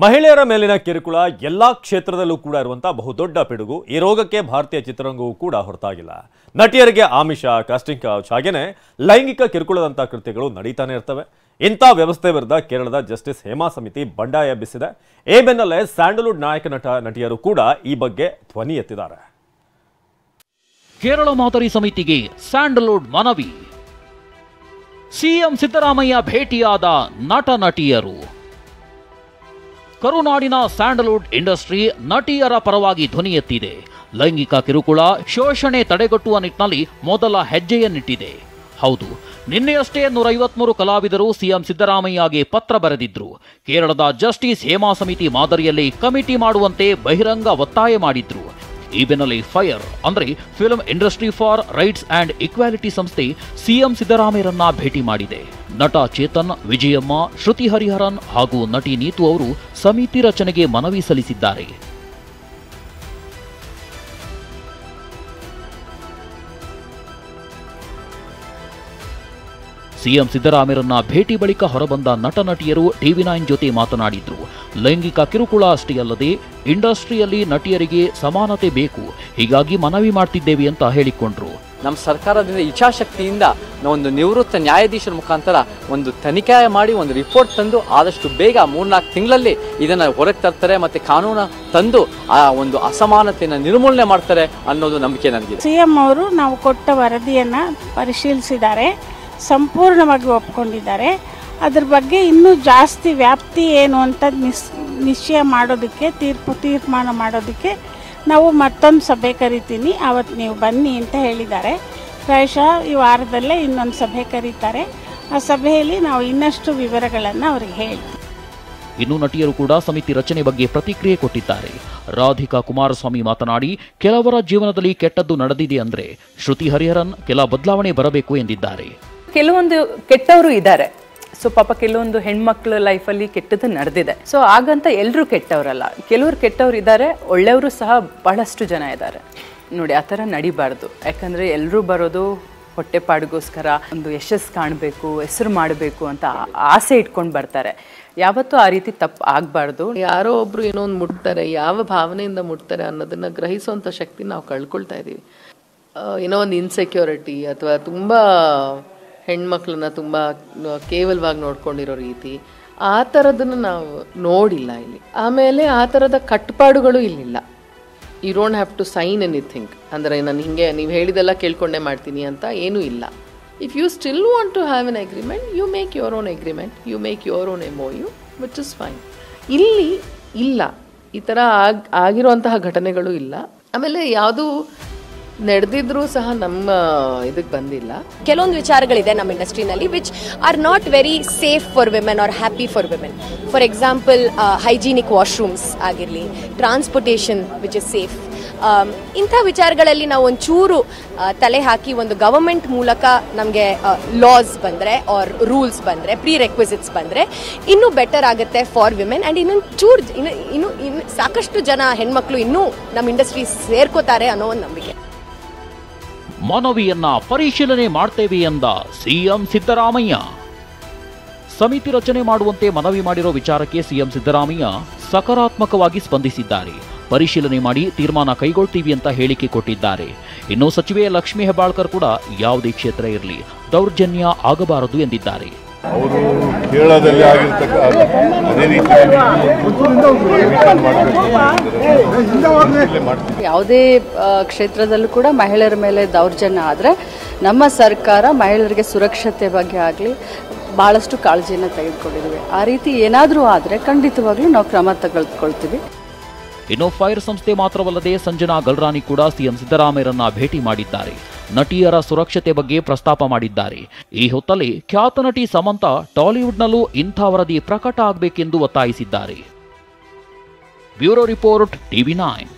ಮಹಿಳೆಯರ ಮೇಲಿನ ಕಿರುಕುಳ ಎಲ್ಲಾ ಕ್ಷೇತ್ರದಲ್ಲೂ ಕೂಡ ಇರುವಂತಹ ಬಹುದೊಡ್ಡ ಪಿಡುಗು. ಈ ರೋಗಕ್ಕೆ ಭಾರತೀಯ ಚಿತ್ರರಂಗವೂ ಕೂಡ ಹೊರತಾಗಿಲ್ಲ. ನಟಿಯರಿಗೆ ಆಮಿಷ, ಕಾಸ್ಟಿಂಗ್ ಕೌಚ್ ಹಾಗೇನೆ ಲೈಂಗಿಕ ಕಿರುಕುಳದಂತ ಕೃತ್ಯಗಳು ನಡೀತಾನೆ ಇರ್ತವೆ. ಇಂಥ ವ್ಯವಸ್ಥೆ ವಿರುದ್ಧ ಕೇರಳದ ಜಸ್ಟಿಸ್ ಹೇಮಾ ಸಮಿತಿ ಬಂಡಾಯ ಎಬ್ಬಿಸಿದೆ. ಈ ಬೆನ್ನಲ್ಲೇ ಸ್ಯಾಂಡಲ್ವುಡ್ ನಾಯಕ ನಟಿಯರು ಕೂಡ ಈ ಬಗ್ಗೆ ಧ್ವನಿ ಎತ್ತಿದ್ದಾರೆ. ಕೇರಳ ಮಾದರಿ ಸಮಿತಿಗೆ ಸ್ಯಾಂಡಲ್ವುಡ್ ಮನವಿ. ಸಿಎಂ ಸಿದ್ದರಾಮಯ್ಯ ಭೇಟಿಯಾದ ನಟ ನಟಿಯರು. ಕರುನಾಡಿನ ಸ್ಯಾಂಡಲ್ವುಡ್ ಇಂಡಸ್ಟ್ರಿ ನಟಿಯರ ಪರವಾಗಿ ಧ್ವನಿ ಎತ್ತಿದೆ. ಲೈಂಗಿಕ ಕಿರುಕುಳ, ಶೋಷಣೆ ತಡೆಗಟ್ಟುವ ನಿಟ್ಟಿನಲ್ಲಿ ಮೊದಲ ಹೆಜ್ಜೆಯನ್ನಿಟ್ಟಿದೆ. ಹೌದು, ನಿನ್ನೆಯಷ್ಟೇ 153 ಕಲಾವಿದರು ಸಿಎಂ ಸಿದ್ದರಾಮಯ್ಯಗೆ ಪತ್ರ ಬರೆದಿದ್ರು. ಕೇರಳದ ಜಸ್ಟಿಸ್ ಹೇಮಾ ಸಮಿತಿ ಮಾದರಿಯಲ್ಲಿ ಕಮಿಟಿ ಮಾಡುವಂತೆ ಬಹಿರಂಗ ಒತ್ತಾಯ ಮಾಡಿದ್ರು. ಈ ಬೆನ್ನಲ್ಲೇ ಫೈರ್ ಅಂದ್ರೆ film industry for rights and equality ಸಂಸ್ಥೆ ಸಿಎಂ ಸಿದ್ದರಾಮಯ್ಯರನ್ನ ಭೇಟಿ ಮಾಡಿದೆ. ನಟ ಚೇತನ್, ವಿಜಯಮ್ಮ, ಶ್ರುತಿ ಹರಿಹರನ್ ಹಾಗೂ ನಟಿ ನೀತು ಅವರು ಸಮಿತಿ ರಚನೆಗೆ ಮನವಿ ಸಲ್ಲಿಸಿದ್ದಾರೆ. ಸಿಎಂ ಸಿದ್ದರಾಮಯ್ಯರನ್ನ ಭೇಟಿ ಬಳಿಕ ಹೊರಬಂದ ನಟ ನಟಿಯರು ಟಿವಿ9 ಜೊತೆ ಮಾತನಾಡಿದ್ರು. ಲೈಂಗಿಕ ಕಿರುಕುಳ ಅಷ್ಟೇ ಅಲ್ಲದೆ ಇಂಡಸ್ಟ್ರಿಯಲ್ಲಿ ನಟಿಯರಿಗೆ ಸಮಾನತೆ ಬೇಕು, ಹೀಗಾಗಿ ಮನವಿ ಮಾಡ್ತಿದ್ದೇವೆ ಅಂತ ಹೇಳಿಕೊಂಡ್ರು. ನಮ್ಮ ಸರ್ಕಾರದಿಂದ ಇಚ್ಛಾಶಕ್ತಿಯಿಂದ ಒಂದು ನಿವೃತ್ತ ನ್ಯಾಯಾಧೀಶರ ಮುಖಾಂತರ ಒಂದು ತನಿಖೆ ಮಾಡಿ ಒಂದು ರಿಪೋರ್ಟ್ ತಂದು ಆದಷ್ಟು ಬೇಗ 3-4 ತಿಂಗಳಲ್ಲಿ ಇದನ್ನು ಹೊರಗೆ ತರ್ತಾರೆ ಮತ್ತು ಕಾನೂನು ತಂದು ಆ ಒಂದು ಅಸಮಾನತೆಯನ್ನು ನಿರ್ಮೂಲನೆ ಮಾಡ್ತಾರೆ ಅನ್ನೋದು ನಂಬಿಕೆ ನನಗಿದೆ. ಸಿಎಂ ಅವರು ನಾವು ಕೊಟ್ಟ ವರದಿಯನ್ನು ಪರಿಶೀಲಿಸಿದ್ದಾರೆ, ಸಂಪೂರ್ಣವಾಗಿ ಒಪ್ಕೊಂಡಿದ್ದಾರೆ. ಅದ್ರ ಬಗ್ಗೆ ಇನ್ನೂ ಜಾಸ್ತಿ ವ್ಯಾಪ್ತಿ ಏನು ಅಂತ ನಿಶ್ಚಯ ಮಾಡೋದಕ್ಕೆ, ತೀರ್ಮಾನ ಮಾಡೋದಕ್ಕೆ ನಾವು ಮತ್ತೊಂದು ಸಭೆ ಕರಿತೀನಿ, ಆವತ್ತು ನೀವು ಬನ್ನಿ ಅಂತ ಹೇಳಿದ್ದಾರೆ. ಪ್ರಾಯಶಃ ಈ ವಾರದಲ್ಲೇ ಇನ್ನೊಂದು ಸಭೆ ಕರೀತಾರೆ. ಆ ಸಭೆಯಲ್ಲಿ ನಾವು ಇನ್ನಷ್ಟು ವಿವರಗಳನ್ನು ಅವರಿಗೆ ಹೇಳ್ತೀವಿ. ಇನ್ನು ನಟಿಯರು ಕೂಡ ಸಮಿತಿ ರಚನೆ ಬಗ್ಗೆ ಪ್ರತಿಕ್ರಿಯೆ ಕೊಟ್ಟಿದ್ದಾರೆ. ರಾಧಿಕಾ ಕುಮಾರಸ್ವಾಮಿ ಮಾತನಾಡಿ, ಕೆಲವರ ಜೀವನದಲ್ಲಿ ಕೆಟ್ಟದ್ದು ನಡೆದಿದೆ ಅಂದ್ರೆ ಶ್ರುತಿ ಹರಿಹರನ್ ಕೆಲ ಬದಲಾವಣೆ ಬರಬೇಕು ಎಂದಿದ್ದಾರೆ. ಕೆಲವೊಂದು ಕೆಟ್ಟವರು ಇದ್ದಾರೆ. ಸೊ ಪಾಪ ಕೆಲವೊಂದು ಹೆಣ್ಮಕ್ಳ ಲೈಫಲ್ಲಿ ಕೆಟ್ಟದ್ದು ನಡೆದಿದೆ. ಸೊ ಹಾಗಂತ ಎಲ್ಲರೂ ಕೆಟ್ಟವರಲ್ಲ, ಕೆಲವರು ಕೆಟ್ಟವ್ರು ಇದ್ದಾರೆ, ಒಳ್ಳೆಯವರು ಸಹ ಬಹಳಷ್ಟು ಜನ ಇದ್ದಾರೆ. ನೋಡಿ, ಆ ಥರ ನಡಿಬಾರ್ದು. ಯಾಕಂದರೆ ಎಲ್ಲರೂ ಬರೋದು ಹೊಟ್ಟೆಪಾಡಿಗೋಸ್ಕರ, ಒಂದು ಯಶಸ್ಸು ಕಾಣಬೇಕು, ಹೆಸರು ಮಾಡಬೇಕು ಅಂತ ಆಸೆ ಇಟ್ಕೊಂಡು ಬರ್ತಾರೆ. ಯಾವತ್ತೂ ಆ ರೀತಿ ತಪ್ಪು ಆಗಬಾರ್ದು. ಯಾರೋ ಒಬ್ರು ಏನೋ ಒಂದು ಮುಟ್ತಾರೆ, ಯಾವ ಭಾವನೆಯಿಂದ ಮುಟ್ತಾರೆ ಅನ್ನೋದನ್ನ ಗ್ರಹಿಸುವಂಥ ಶಕ್ತಿ ನಾವು ಕಳ್ಕೊಳ್ತಾ ಇದ್ದೀವಿ. ಏನೋ ಒಂದು ಇನ್ಸೆಕ್ಯೂರಿಟಿ ಅಥವಾ ತುಂಬ ಹೆಣ್ಮಕ್ಳನ್ನ ತುಂಬ ಕೇವಲವಾಗಿ ನೋಡ್ಕೊಂಡಿರೋ ರೀತಿ, ಆ ಥರದನ್ನು ನಾವು ನೋಡಿಲ್ಲ ಇಲ್ಲಿ. ಆಮೇಲೆ ಆ ಥರದ ಕಟ್ಟುಪಾಡುಗಳು ಇಲ್ಲಿಲ್ಲ. You don't have to sign anything, ಅಂದರೆ ನಾನು ಹಿಂಗೆ ನೀವು ಹೇಳಿದೆಲ್ಲ ಕೇಳ್ಕೊಂಡೇ ಮಾಡ್ತೀನಿ ಅಂತ ಏನೂ ಇಲ್ಲ. If you still want to have an agreement, you make your own agreement, you make your own MOU, which is fine. ಇಲ್ಲಿ ಇಲ್ಲ, ಈ ಥರ ಆಗಿರುವಂತಹ ಘಟನೆಗಳು ಇಲ್ಲ. ಆಮೇಲೆ ಯಾವುದು ನಡೆದಿದ್ರೂ ಸಹ ನಮ್ಮ ಇದಕ್ಕೆ ಬಂದಿಲ್ಲ. ಕೆಲವೊಂದು ವಿಚಾರಗಳಿದೆ ನಮ್ಮ ಇಂಡಸ್ಟ್ರಿನಲ್ಲಿ which are not very safe for women are happy for women. For example, hygienic washrooms ಆಗಿರಲಿ, ಟ್ರಾನ್ಸ್ಪೋರ್ಟೇಷನ್ ವಿಚ್ ಇಸ್ ಸೇಫ್. ಇಂಥ ವಿಚಾರಗಳಲ್ಲಿ ನಾವು ಒಂಚೂರು ತಲೆ ಹಾಕಿ ಒಂದು ಗವರ್ಮೆಂಟ್ ಮೂಲಕ ನಮಗೆ ಲಾಸ್ ಬಂದರೆ ಆರ್ ರೂಲ್ಸ್ ಬಂದರೆ, ಪ್ರೀ ರೆಕ್ವಿಸಿಟ್ಸ್ ಬಂದರೆ ಇನ್ನೂ ಬೆಟರ್ ಆಗುತ್ತೆ ಫಾರ್ ವಿಮೆನ್. ಆ್ಯಂಡ್ ಇನ್ನು ಸಾಕಷ್ಟು ಜನ ಹೆಣ್ಮಕ್ಳು ಇನ್ನೂ ನಮ್ಮ ಇಂಡಸ್ಟ್ರಿ ಸೇರ್ಕೋತಾರೆ ಅನ್ನೋ ಒಂದು ನಂಬಿಕೆ. ಮನವಿಯನ್ನ ಪರಿಶೀಲನೆ ಮಾಡ್ತೇವೆ ಎಂದ ಸಿಎಂ ಸಿದ್ದರಾಮಯ್ಯ. ಸಮಿತಿ ರಚನೆ ಮಾಡುವಂತೆ ಮನವಿ ಮಾಡಿರೋ ವಿಚಾರಕ್ಕೆ ಸಿಎಂ ಸಿದ್ದರಾಮಯ್ಯ ಸಕಾರಾತ್ಮಕವಾಗಿ ಸ್ಪಂದಿಸಿದ್ದಾರೆ. ಪರಿಶೀಲನೆ ಮಾಡಿ ತೀರ್ಮಾನ ಕೈಗೊಳ್ತೀವಿ ಅಂತ ಹೇಳಿಕೆ ಕೊಟ್ಟಿದ್ದಾರೆ. ಇನ್ನು ಸಚಿವೆ ಲಕ್ಷ್ಮೀ ಹೆಬ್ಬಾಳ್ಕರ್ ಕೂಡ ಯಾವುದೇ ಕ್ಷೇತ್ರ ಇರಲಿ ದೌರ್ಜನ್ಯ ಆಗಬಾರದು ಎಂದಿದ್ದಾರೆ. ಅವರು ಕೇರಳದಲ್ಲಿ ಆಗಿರ್ತಕ್ಕ ಅದೇ ರೀತಿ ಯಾವುದೇ ಕ್ಷೇತ್ರದಲ್ಲೂ ಕೂಡ ಮಹಿಳೆಯರ ಮೇಲೆ ದೌರ್ಜನ್ಯ ಆದರೆ ನಮ್ಮ ಸರ್ಕಾರ ಮಹಿಳೆಯರಿಗೆ ಸುರಕ್ಷತೆ ಬಗ್ಗೆ ಆಗಲಿ ಭಾಳಷ್ಟು ಕಾಳಜಿಯನ್ನು ತೆಗೆದುಕೊಂಡಿದ್ದೀವಿ. ಆ ರೀತಿ ಏನಾದರೂ ಆದರೆ ಖಂಡಿತವಾಗ್ಲೂ ನಾವು ಕ್ರಮ ತೆಗೆದುಕೊಳ್ತೀವಿ. ಇನ್ನು ಫೈರ್ ಸಂಸ್ಥೆ ಮಾತ್ರವಲ್ಲದೆ ಸಂಜನಾ ಗಲ್ರಾನಿ ಕೂಡ ಸಿಎಂ ಸಿದ್ದರಾಮಯ್ಯರನ್ನ ಭೇಟಿ ಮಾಡಿದ್ದಾರೆ. ನಟಿಯರ ಸುರಕ್ಷತೆ ಬಗ್ಗೆ ಪ್ರಸ್ತಾಪ ಮಾಡಿದ್ದಾರೆ. ಈ ಹೊತ್ತಲ್ಲಿ ಖ್ಯಾತ ನಟಿ ಸಮಂತಾ ಟಾಲಿವುಡ್ನಲ್ಲೂ ಇಂಥ ವರದಿ ಪ್ರಕಟ ಆಗಬೇಕೆಂದು ಒತ್ತಾಯಿಸಿದ್ದಾರೆ. Bureau report, ಟಿವಿ9.